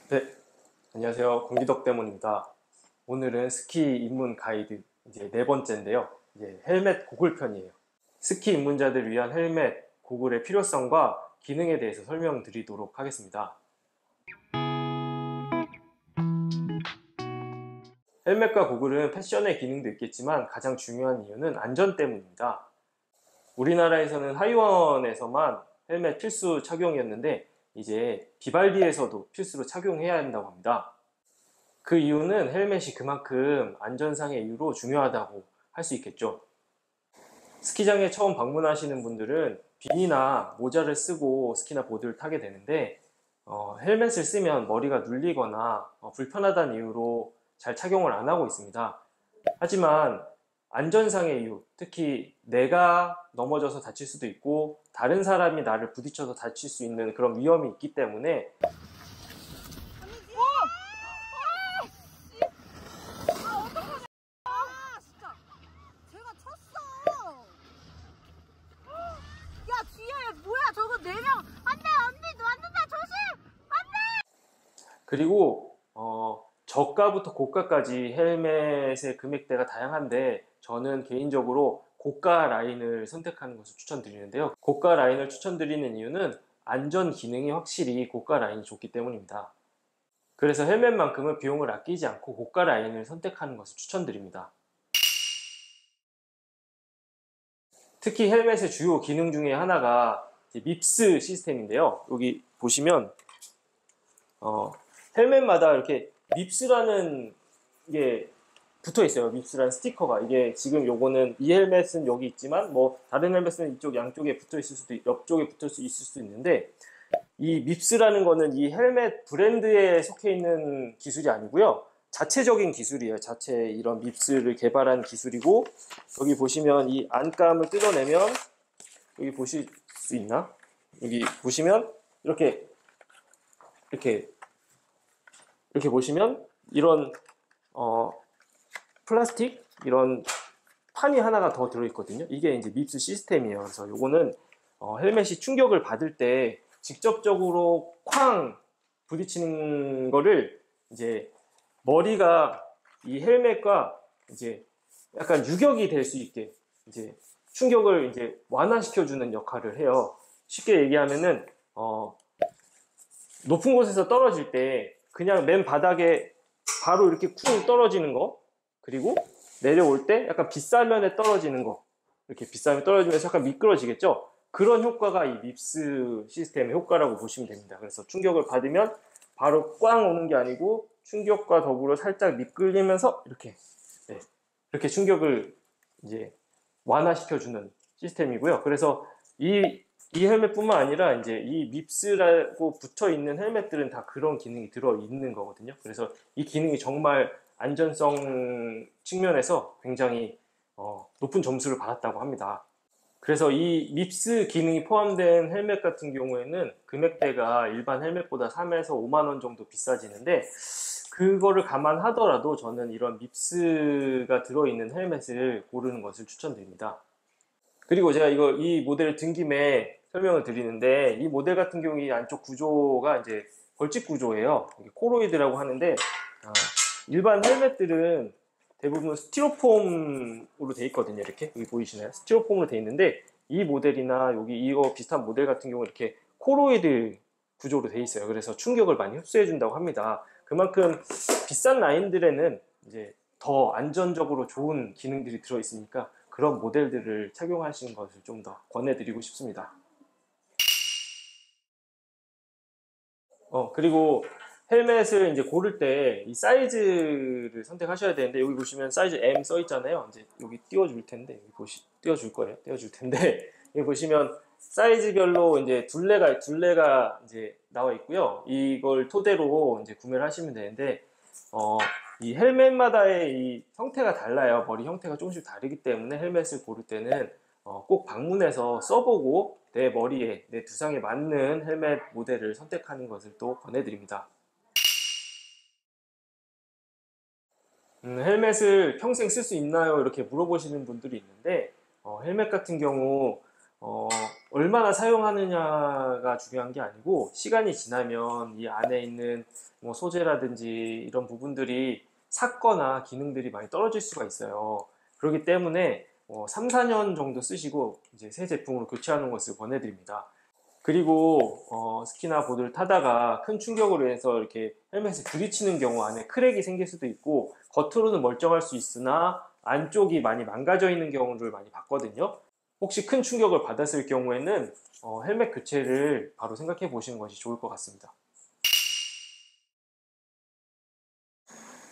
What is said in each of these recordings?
네, 안녕하세요. 공기덕대문입니다. 오늘은 스키 입문 가이드 이제 네 번째인데요. 이제 헬멧 고글 편이에요. 스키 입문자들 위한 헬멧 고글의 필요성과 기능에 대해서 설명드리도록 하겠습니다. 헬멧과 고글은 패션의 기능도 있겠지만 가장 중요한 이유는 안전 때문입니다. 우리나라에서는 하이원에서만 헬멧 필수 착용이었는데 이제 비발디에서도 필수로 착용해야 한다고 합니다. 그 이유는 헬멧이 그만큼 안전상의 이유로 중요하다고 할 수 있겠죠. 스키장에 처음 방문하시는 분들은 비니나 모자를 쓰고 스키나 보드를 타게 되는데 헬멧을 쓰면 머리가 눌리거나 불편하다는 이유로 잘 착용을 안 하고 있습니다. 하지만 안전상의 이유, 특히 내가 넘어져서 다칠 수도 있고 다른 사람이 나를 부딪혀서 다칠 수 있는 그런 위험이 있기 때문에 진짜 제가 쳤어. 야 뒤에 뭐야 저거 4명. 안돼 언니 왔는데 조심. 그리고 저가부터 고가까지 헬멧의 금액대가 다양한데 저는 개인적으로 고가 라인을 선택하는 것을 추천드리는데요. 고가 라인을 추천드리는 이유는 안전 기능이 확실히 고가 라인이 좋기 때문입니다. 그래서 헬멧만큼은 비용을 아끼지 않고 고가 라인을 선택하는 것을 추천드립니다. 특히 헬멧의 주요 기능 중에 하나가 밉스 시스템인데요. 여기 보시면 헬멧마다 이렇게 밉스라는 게 붙어 있어요. 밉스라는 스티커가. 이게 지금 요거는 이 헬멧은 여기 있지만 뭐 다른 헬멧은 이쪽 양쪽에 붙어 있을 수도 옆쪽에 붙을 수 있을 수도 있는데 이 밉스라는 거는 이 헬멧 브랜드에 속해 있는 기술이 아니고요. 자체적인 기술이에요. 자체 이런 밉스를 개발한 기술이고 여기 보시면 이 안감을 뜯어내면 여기 보실 수 있나? 여기 보시면 이렇게 이렇게 이렇게 보시면 이런 플라스틱 이런 판이 하나가 더 들어있거든요. 이게 이제 밉스 시스템이에요. 그래서 요거는 헬멧이 충격을 받을 때 직접적으로 쾅 부딪히는 거를 이제 머리가 이 헬멧과 이제 약간 유격이 될 수 있게 이제 충격을 이제 완화시켜주는 역할을 해요. 쉽게 얘기하면은 높은 곳에서 떨어질 때 그냥 맨 바닥에 바로 이렇게 쿵 떨어지는 거 그리고 내려올 때 약간 빗사면에 떨어지는 거 이렇게 빗사면에 떨어지면서 약간 미끄러지겠죠. 그런 효과가 이 밉스 시스템의 효과라고 보시면 됩니다. 그래서 충격을 받으면 바로 꽝 오는 게 아니고 충격과 더불어 살짝 미끌리면서 이렇게 네, 이렇게 충격을 이제 완화시켜주는 시스템이고요. 그래서 이 헬멧뿐만 아니라 이제 이 밉스라고 붙어 있는 헬멧들은 다 그런 기능이 들어 있는 거거든요. 그래서 이 기능이 정말 안전성 측면에서 굉장히 높은 점수를 받았다고 합니다. 그래서 이 밉스 기능이 포함된 헬멧 같은 경우에는 금액대가 일반 헬멧보다 3에서 5만 원 정도 비싸지는데 그거를 감안하더라도 저는 이런 밉스가 들어있는 헬멧을 고르는 것을 추천드립니다. 그리고 제가 이 모델을 든 김에 설명을 드리는데 이 모델 같은 경우 이 안쪽 구조가 이제 벌집 구조예요. 코로이드라고 하는데 일반 헬멧들은 대부분 스티로폼으로 돼 있거든요. 이렇게 여기 보이시나요? 스티로폼으로 돼 있는데 이 모델이나 여기 이거 비슷한 모델 같은 경우 이렇게 코로이드 구조로 돼 있어요. 그래서 충격을 많이 흡수해 준다고 합니다. 그만큼 비싼 라인들에는 이제 더 안전적으로 좋은 기능들이 들어 있으니까 그런 모델들을 착용하시는 것을 좀 더 권해드리고 싶습니다. 그리고 헬멧을 이제 고를 때 이 사이즈를 선택하셔야 되는데 여기 보시면 사이즈 M 써 있잖아요. 이제 여기 띄워줄 텐데 띄워줄 거예요. 띄워줄 텐데 여기 보시면 사이즈별로 이제 둘레가 이제 나와 있고요. 이걸 토대로 이제 구매를 하시면 되는데 이 헬멧마다의 이 형태가 달라요. 머리 형태가 조금씩 다르기 때문에 헬멧을 고를 때는 꼭 방문해서 써보고 내 머리에, 내 두상에 맞는 헬멧 모델을 선택하는 것을 또 권해드립니다. 헬멧을 평생 쓸 수 있나요? 이렇게 물어보시는 분들이 있는데 헬멧 같은 경우 얼마나 사용하느냐가 중요한 게 아니고 시간이 지나면 이 안에 있는 뭐 소재라든지 이런 부분들이 삭거나 기능들이 많이 떨어질 수가 있어요. 그렇기 때문에 3, 4년 정도 쓰시고 이제 새 제품으로 교체하는 것을 권해드립니다. 그리고 스키나 보드를 타다가 큰 충격으로 인해서 이렇게 헬멧에 부딪히는 경우 안에 크랙이 생길 수도 있고 겉으로는 멀쩡할 수 있으나 안쪽이 많이 망가져 있는 경우를 많이 봤거든요. 혹시 큰 충격을 받았을 경우에는 헬멧 교체를 바로 생각해 보시는 것이 좋을 것 같습니다.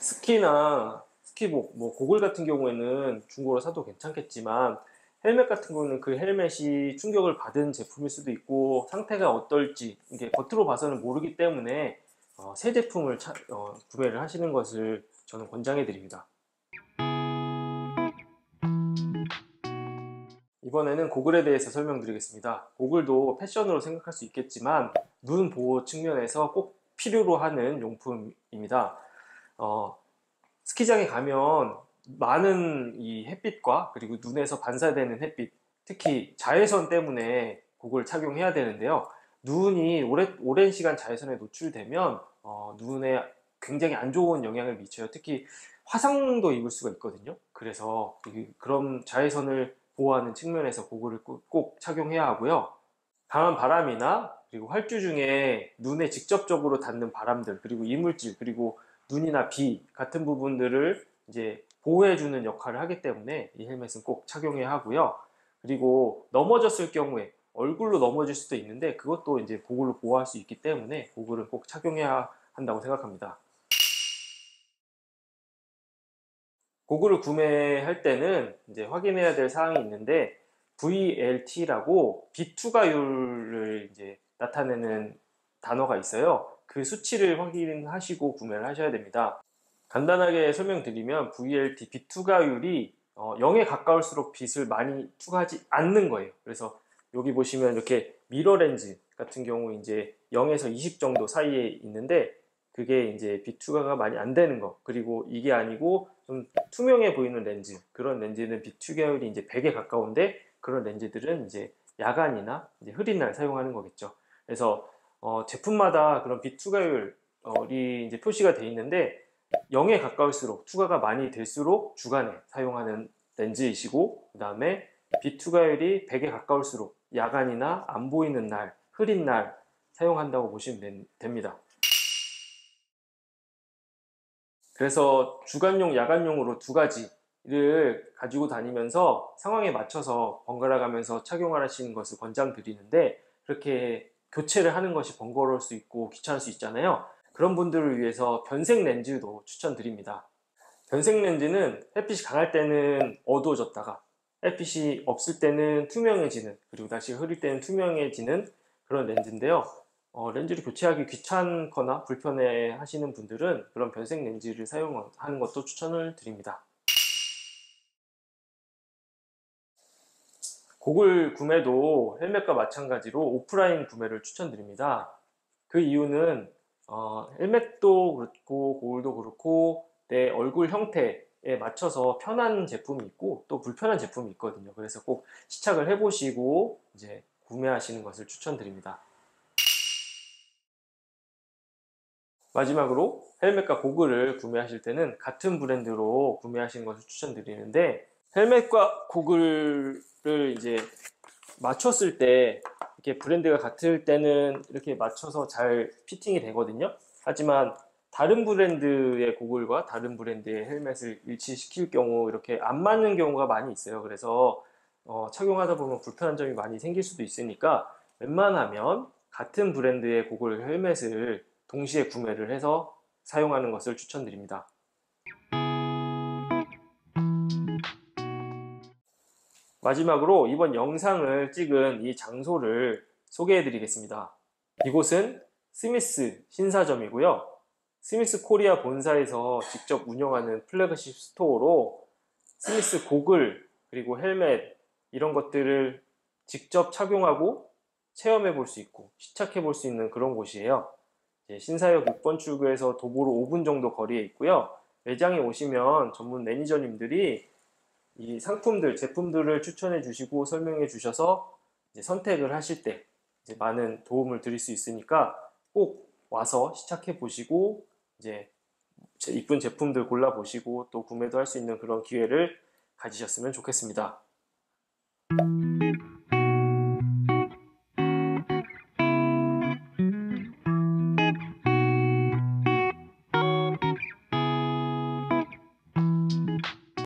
스키나 스키복, 뭐 고글 같은 경우에는 중고로 사도 괜찮겠지만 헬멧 같은 경우는 그 헬멧이 충격을 받은 제품일 수도 있고 상태가 어떨지 이게 겉으로 봐서는 모르기 때문에 새 제품을 구매를 하시는 것을 저는 권장해 드립니다. 이번에는 고글에 대해서 설명드리겠습니다. 고글도 패션으로 생각할 수 있겠지만 눈 보호 측면에서 꼭 필요로 하는 용품입니다. 스키장에 가면 많은 이 햇빛과 그리고 눈에서 반사되는 햇빛, 특히 자외선 때문에 고글을 착용해야 되는데요. 눈이 오랜 시간 자외선에 노출되면 눈에 굉장히 안 좋은 영향을 미쳐요. 특히 화상도 입을 수가 있거든요. 그래서 그런 자외선을 보호하는 측면에서 고글을 꼭 착용해야 하고요. 강한 바람이나 그리고 활주 중에 눈에 직접적으로 닿는 바람들, 그리고 이물질, 그리고 눈이나 비 같은 부분들을 이제 보호해주는 역할을 하기 때문에 이 헬멧은 꼭 착용해야 하고요. 그리고 넘어졌을 경우에 얼굴로 넘어질 수도 있는데 그것도 이제 고글로 보호할 수 있기 때문에 고글은 꼭 착용해야 한다고 생각합니다. 고글을 구매할 때는 이제 확인해야 될 사항이 있는데 VLT라고 비투가율을 이제 나타내는 단어가 있어요. 그 수치를 확인하시고 구매를 하셔야 됩니다. 간단하게 설명드리면 VLT 비투가율이 0에 가까울수록 빛을 많이 투과하지 않는 거예요. 그래서 여기 보시면 이렇게 미러 렌즈 같은 경우 이제 0에서 20 정도 사이에 있는데 그게 이제 빛 투과가 많이 안 되는 거, 그리고 이게 아니고 좀 투명해 보이는 렌즈, 그런 렌즈는 빛 투과율이 이제 100에 가까운데 그런 렌즈들은 이제 야간이나 이제 흐린 날 사용하는 거겠죠. 그래서 제품마다 그런 빛 투과율이 이제 표시가 돼 있는데 0에 가까울수록 투과가 많이 될수록 주간에 사용하는 렌즈이시고, 그 다음에 빛 투과율이 100에 가까울수록 야간이나 안 보이는 날, 흐린 날 사용한다고 보시면 됩니다. 그래서 주간용, 야간용으로 두 가지를 가지고 다니면서 상황에 맞춰서 번갈아 가면서 착용을 하시는 것을 권장드리는데, 그렇게 교체를 하는 것이 번거로울 수 있고 귀찮을 수 있잖아요. 그런 분들을 위해서 변색 렌즈도 추천드립니다. 변색 렌즈는 햇빛이 강할 때는 어두워졌다가 햇빛이 없을 때는 투명해지는, 그리고 다시 흐릴 때는 투명해지는 그런 렌즈인데요. 렌즈를 교체하기 귀찮거나 불편해 하시는 분들은 그런 변색 렌즈를 사용하는 것도 추천을 드립니다. 고글 구매도 헬멧과 마찬가지로 오프라인 구매를 추천드립니다. 그 이유는 헬멧도 그렇고 고글도 그렇고 내 얼굴 형태에 맞춰서 편한 제품이 있고 또 불편한 제품이 있거든요. 그래서 꼭 시착을 해보시고 이제 구매하시는 것을 추천드립니다. 마지막으로 헬멧과 고글을 구매하실 때는 같은 브랜드로 구매하시는 것을 추천드리는데, 헬멧과 고글을 이제 맞췄을 때 이렇게 브랜드가 같을 때는 이렇게 맞춰서 잘 피팅이 되거든요. 하지만 다른 브랜드의 고글과 다른 브랜드의 헬멧을 일치시킬 경우 이렇게 안 맞는 경우가 많이 있어요. 그래서 착용하다 보면 불편한 점이 많이 생길 수도 있으니까 웬만하면 같은 브랜드의 고글 헬멧을 동시에 구매를 해서 사용하는 것을 추천드립니다. 마지막으로 이번 영상을 찍은 이 장소를 소개해 드리겠습니다. 이곳은 스미스 신사점이고요. 스미스 코리아 본사에서 직접 운영하는 플래그십 스토어로 스미스 고글 그리고 헬멧 이런 것들을 직접 착용하고 체험해 볼 수 있고 시착해 볼 수 있는 그런 곳이에요. 신사역 6번 출구에서 도보로 5분 정도 거리에 있고요. 매장에 오시면 전문 매니저님들이 이 상품들, 제품들을 추천해 주시고 설명해 주셔서 이제 선택을 하실 때 이제 많은 도움을 드릴 수 있으니까 꼭 와서 시착해 보시고 이제 이쁜 제품들 골라 보시고 또 구매도 할 수 있는 그런 기회를 가지셨으면 좋겠습니다.